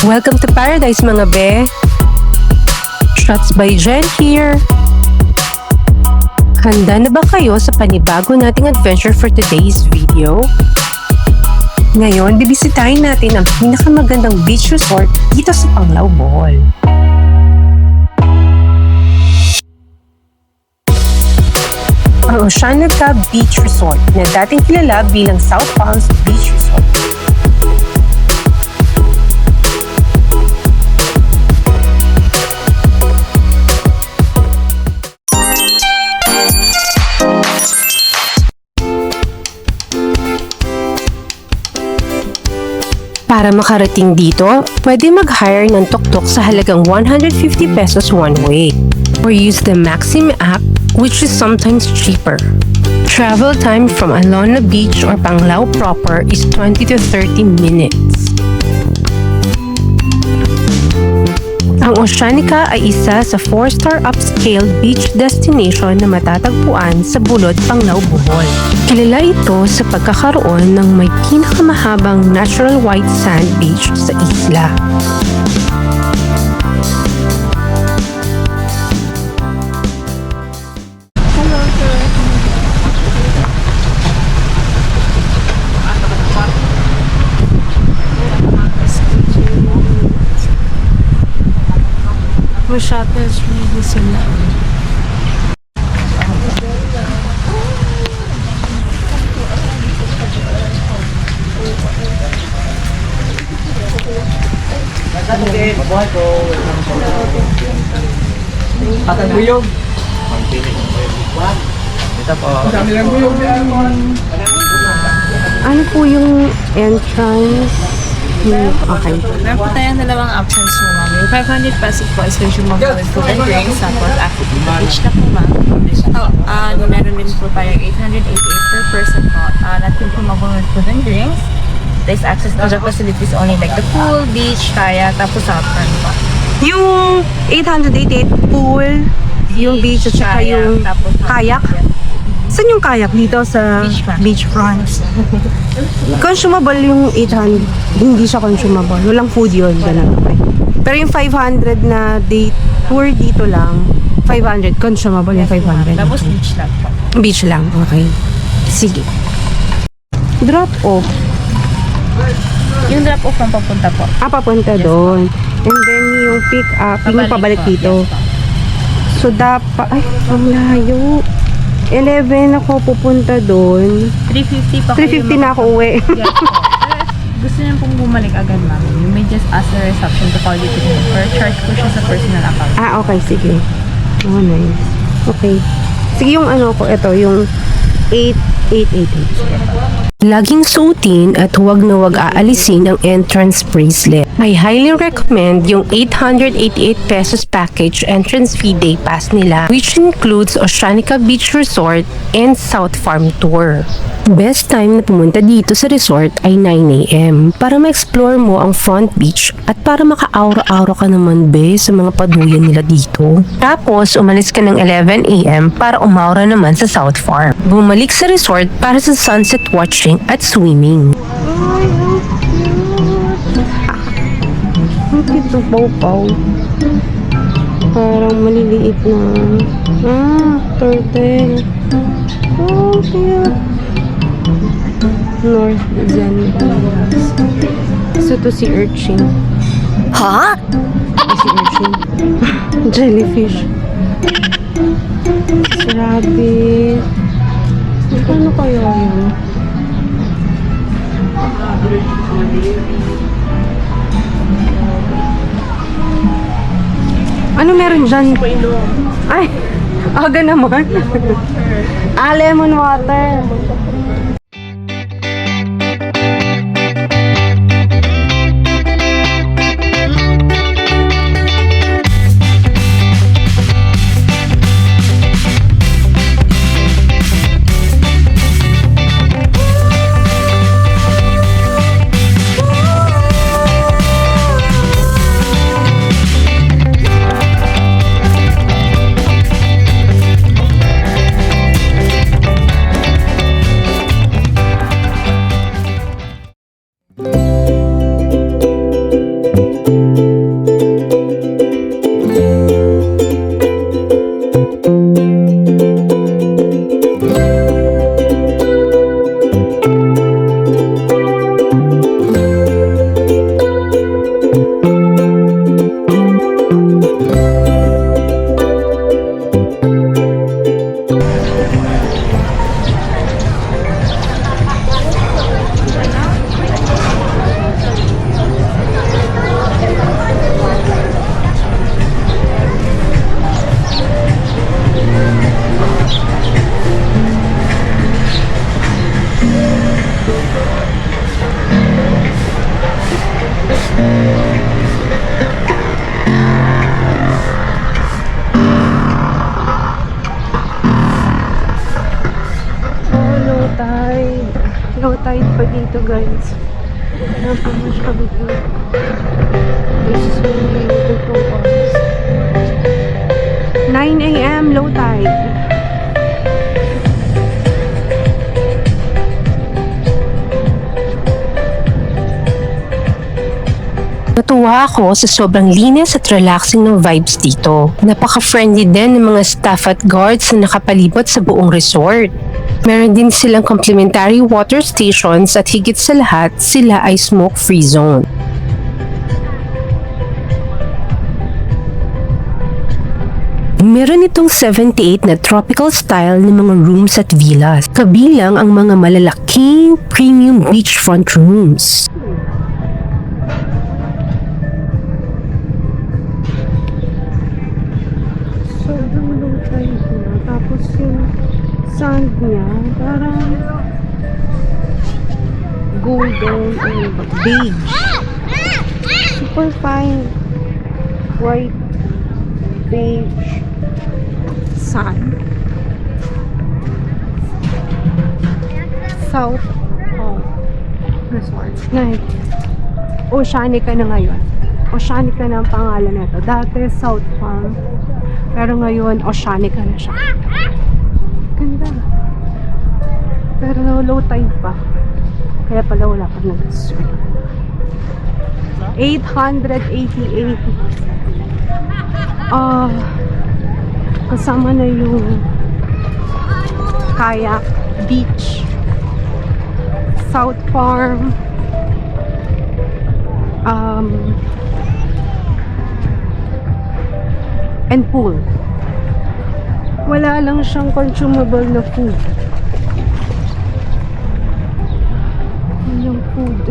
Welcome to Paradise mga be! Shots by Jen here! Handa na ba kayo sa panibago nating adventure for today's video? Ngayon, bibisitahin natin ang pinakamagandang beach resort dito sa Panglao, Bohol. Ang Oceanica Beach Resort na dating kilala bilang South Palms Beach Resort. Para makarating dito, pwede mag-hire ng tuk-tuk sa halagang 150 pesos one way or use the Maxim app which is sometimes cheaper. Travel time from Alona Beach or Panglao proper is 20 to 30 minutes. Ang Oceanica ay isa sa 4-star upscale beach destination na matatagpuan sa Bulod, Panglao, Bohol. Kilala ito sa pagkakaroon ng may pinakamahabang natural white sand beach sa isla. Shutters really sila. Mabuhay ko. Patang buyog. Ito po. Ano po yung entrance? Okay. Meron po tayong dalawang options mo, ma'am. Yung 500 pesos po is consumable with food and drinks. Tapos, after the beach na po, ma'am. Meron din po tayong 888 per person po. Not consumable with food and drinks. There's access to the facilities only like the pool, beach, kayak, tapos sauna po. Yung 888 pool, yung beach at saka yung kayak. Saan yung kayak? Dito sa beachfront. Consumable yung 800. Hindi siya consumable. Walang food yun. Ganun. Pero yung 500 na day tour dito lang, 500. Consumable yung 500. Tapos beach lang po. Beach lang. Okay. Sige. Drop off. Yung drop off ang papunta po. Papunta doon. And then yung pick up, yung pabalik po. dito. Yes, po. So dapat, ay, ang layo. 11 ako pupunta doon. 350 pa 350 na ako uwi. Yes po. Pero gusto niyo pong bumalik agad, ma'am. You may just ask the reception to call you to me. Or charge ko siya sa personal account. Okay, sige. Oh, nice. Okay. Sige, yung ano ko, ito, yung 8888. Laging suotin at huwag na huwag aalisin ang entrance bracelet. I highly recommend yung 888 pesos package entrance fee day pass nila, which includes Oceanica Beach Resort and South Farm Tour. Best time na pumunta dito sa resort ay 9 AM para ma-explore mo ang front beach at para maka-aura-aura ka naman be sa mga paduyan nila dito. Tapos umalis ka ng 11 AM para umaura naman sa South Farm. Bumalik sa resort para sa sunset watching at swimming. Ay, ang cute ng paw-paw. Parang maliliit na. Turtle. Oh, cute. North Zanzibaras. So to si urchin. Ha? Si urchin. Jellyfish. Si rabbit. Ano kaya yun? Ano meron dyan? Ay, aga naman. Lemon water. Low tide pa dito, guys. Napamush pa dito. This is really good to us. 9 a.m. low tide. Natuwa ako sa sobrang linis at relaxing ng vibes dito. Napaka-friendly din ng mga staff at guards na nakapalibot sa buong resort. Meron din silang complimentary water stations at higit sa lahat, sila ay smoke-free zone. Meron itong 78 na tropical style ng mga rooms at villas, kabilang ang mga malalaking premium beachfront rooms. Sobrang low tide na, tapos yung sand niya, parang golden and beige. Super fine white beige sand. South Resort. Ngayon, Oceanica na ngayon. Oceanica na ang pangalan nito. Dati South Farm. Pero ngayon, Oceanica na siya. Ganda. Pero low tide pa. Kaya pala wala pa nag-swim. 888. Kasama na yung kayak, beach, South Farm, and pool. Wala lang siyang consumable na food. Yun yung food.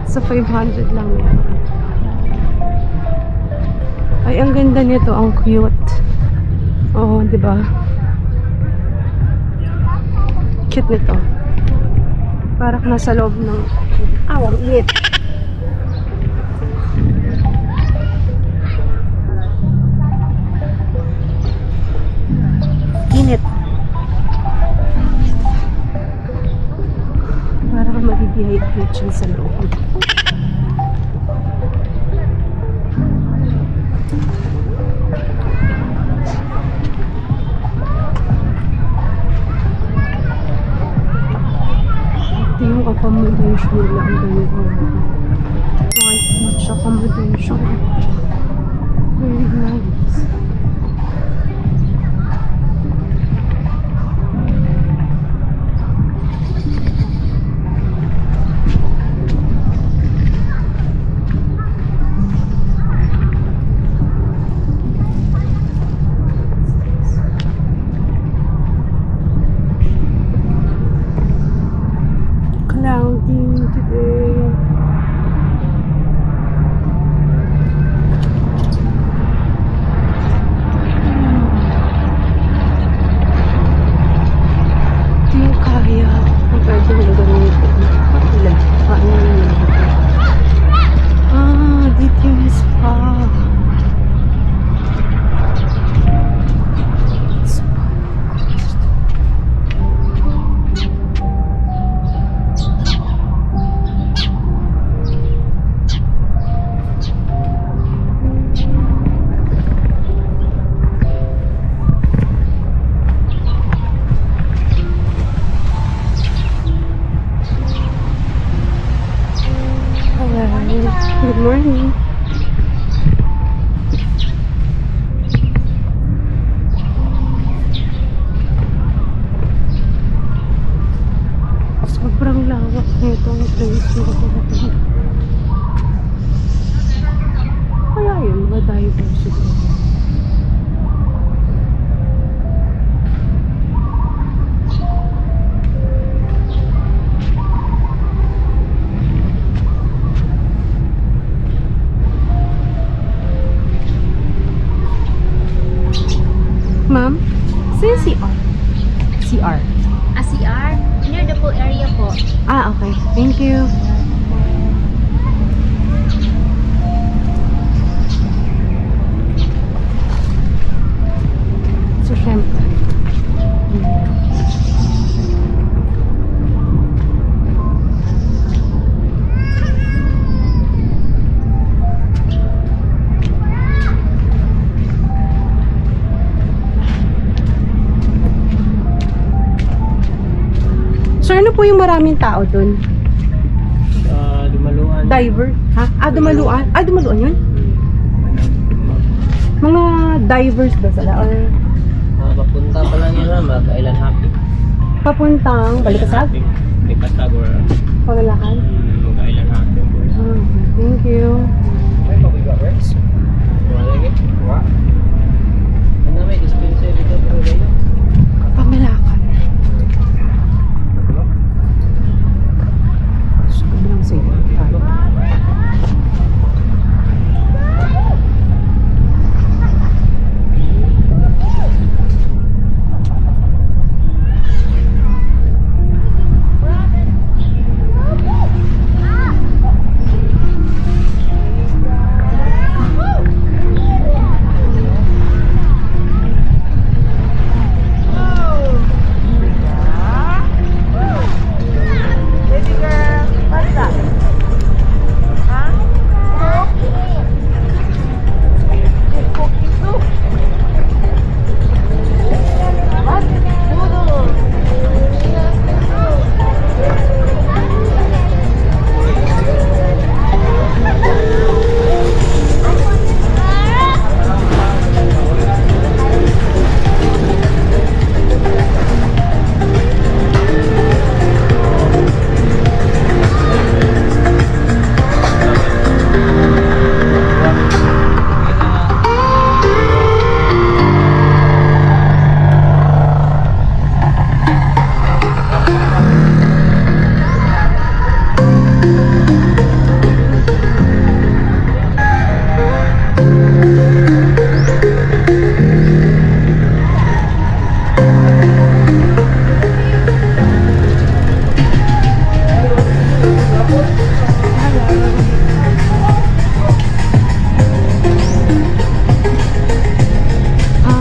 Sa 500 lang yan. Ay, ang ganda nito. Ang cute. Oo, di ba? Cute nito. Parang nasa loob ng... ang init. Init. Parang mag-dehydrate siya sa loob. Ito yung accommodation nila. Ang ganito. Front beach accommodation. Very nice. Cloudy today. Ito yung kaya. Ang pwede mo gamitin. Ilan? Paano yun? Dito yung spa. Good morning. Sobrang lawak nitong place na ito. Kaya yun, mga diversity. Ma'am, saan CR? CR. CR, near the pool area po. Okay. Thank you. So, syempre. Sir, ano po yung maraming tao dun? Dumaluan. Diver? Ha? Dumaluan? Dumaluan yun? Mga divers ba sila? Or Papunta pa lang yun lang, mag-island hopping. papuntang Balikasag? Balikasag or Pangalakan? mag-island hopping. Thank you. May pabigat, right? Wala lagi? Wala. Ano may dispenser dito pero ganyan? Pangalakan. Sobrang sayo.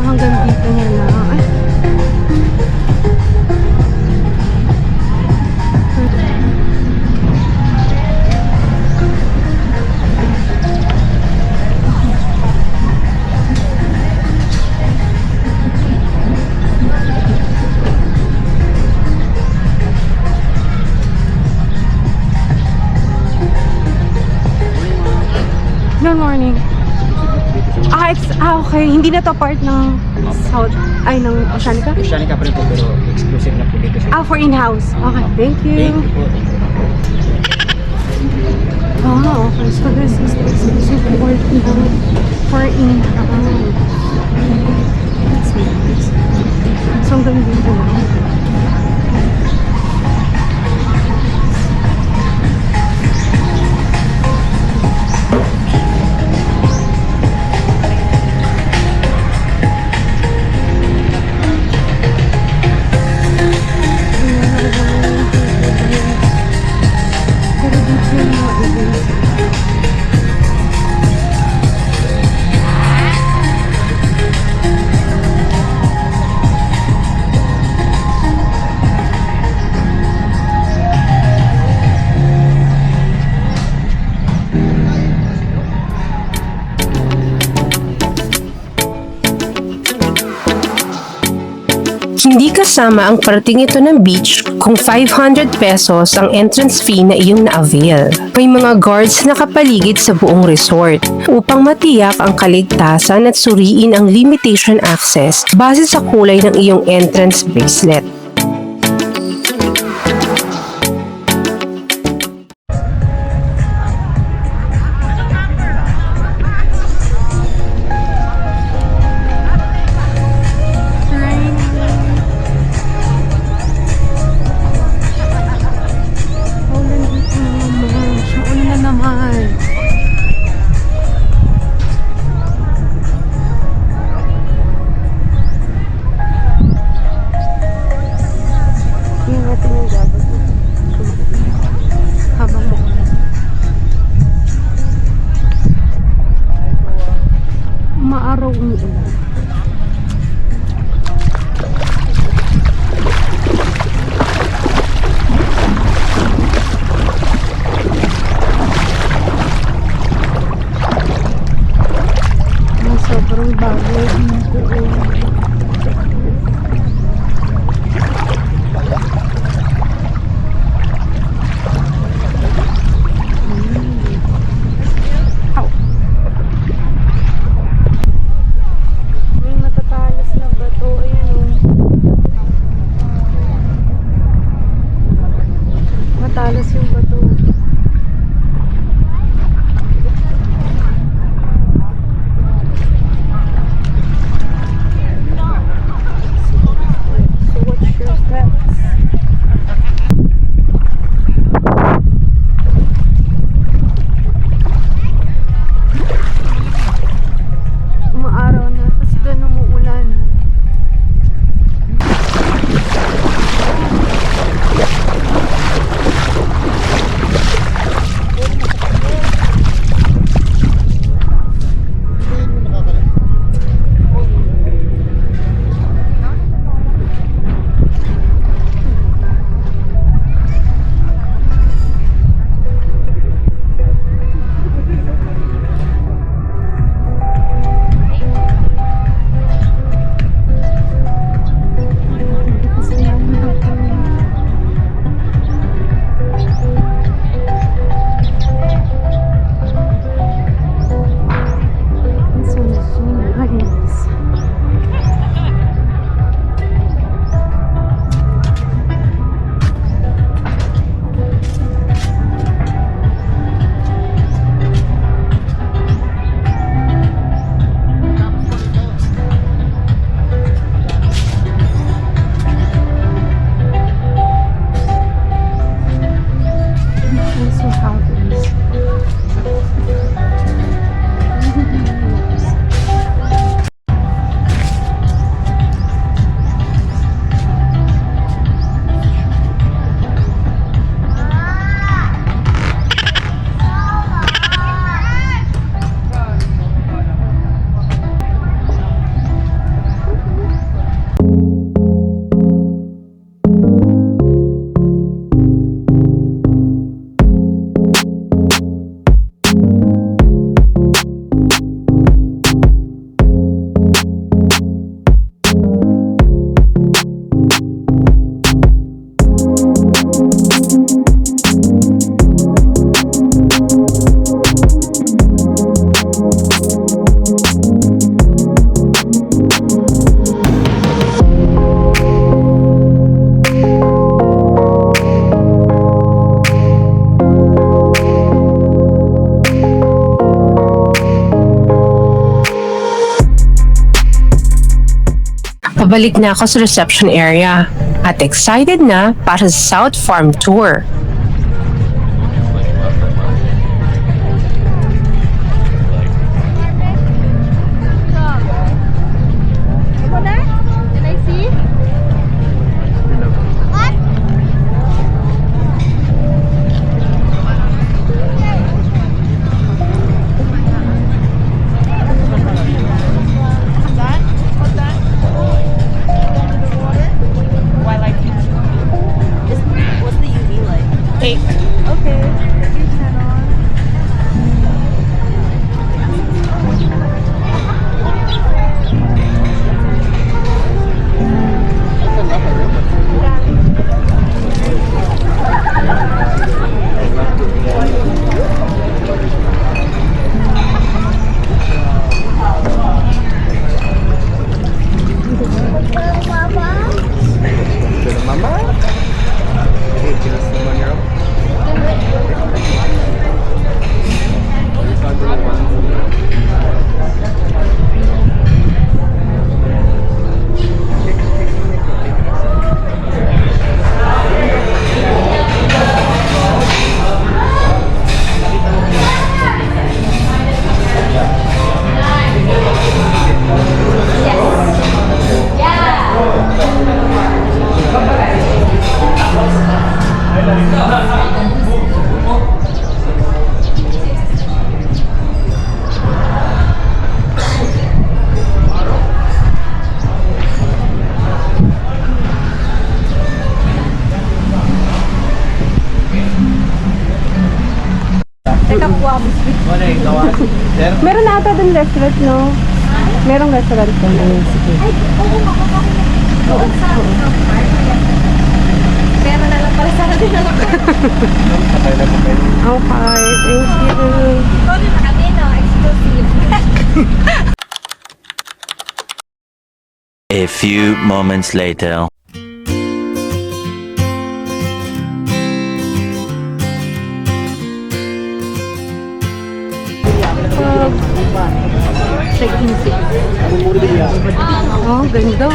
Hanggang dito na lang. Ay. Good morning. Okay. Hindi na to part ng South, ng Oceanica? Oceanica pa rin po pero exclusive na po dito sa For in-house. Okay, thank you. Thank you po. Okay. So this is the exclusive port for in-house. That's nice. So, ang ganda dito lang. Hindi kasama ang parating ito ng beach kung 500 pesos ang entrance fee na iyong na-avail. May mga guards na kapaligid sa buong resort upang matiyak ang kaligtasan at suriin ang limitation access base sa kulay ng iyong entrance bracelet. Maaraw umuulan. Sobrang bago dito. Pabalik na ako sa reception area at excited na para sa South Farm Tour. Did I see? What? What's the UV like? 8. Okay. Wala yung gawa. Sir? Meron ata dun restaurant, no? Merong restaurant ko. Sige. Pero na lang pala sana din ako. Okay, thank you. Kami no, exclusive. A few moments later. Check-in seat. Oh, ganda.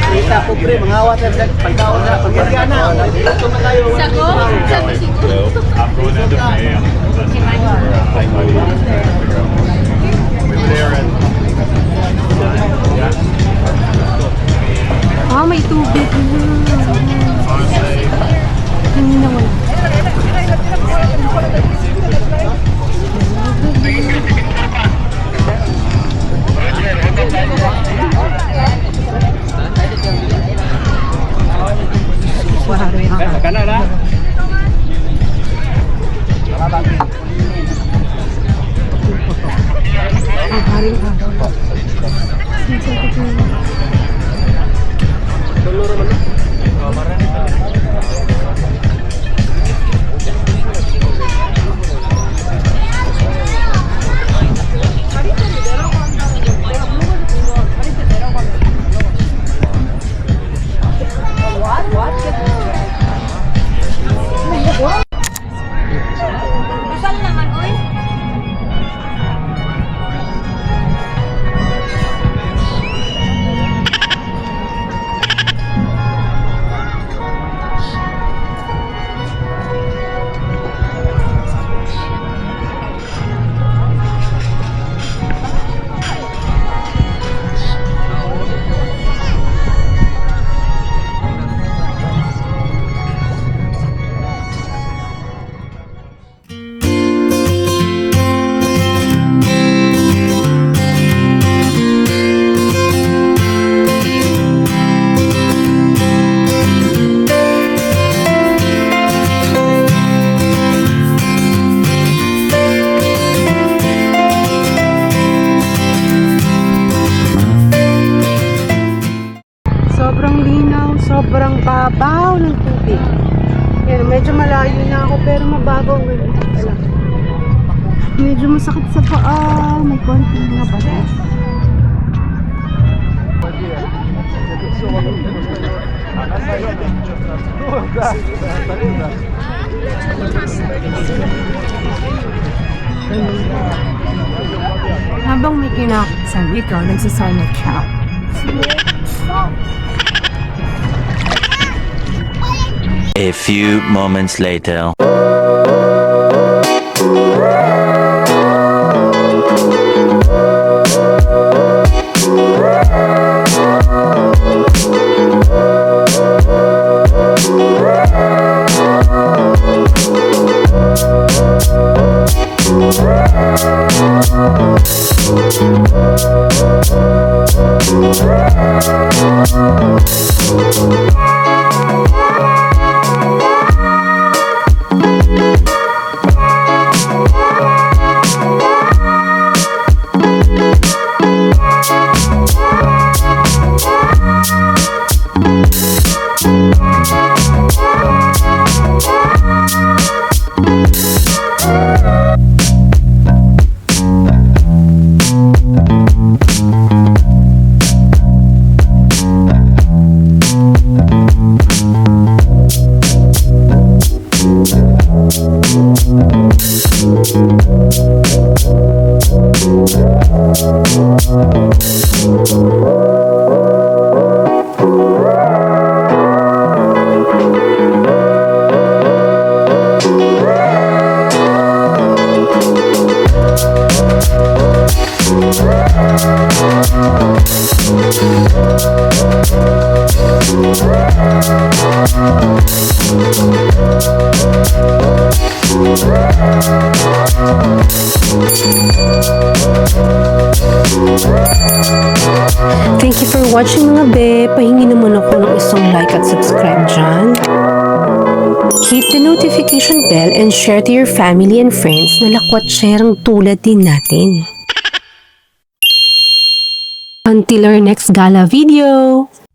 Kita po pre, mga awat na pagkaon na, pagkagana. Ito na tayo. Sako? Sako siguro. Ah, may tubig na. Kanina wala. Kana na. Ang haring araw. Asal naman, oy. Sobrang linaw, sobrang babaw ng tubig. Yan, medyo malayo na ako pero mababaw ngayon. Medyo masakit sa paa, may konti mga batas. Habang may Sabi ikaw, nagsasilent ka. A few moments later. Thank you for watching mga be. Pahingi naman ako ng isang like at subscribe dyan. Hit the notification bell and share to your family and friends na lakwatsyerang tulad din natin. Until our next gala video!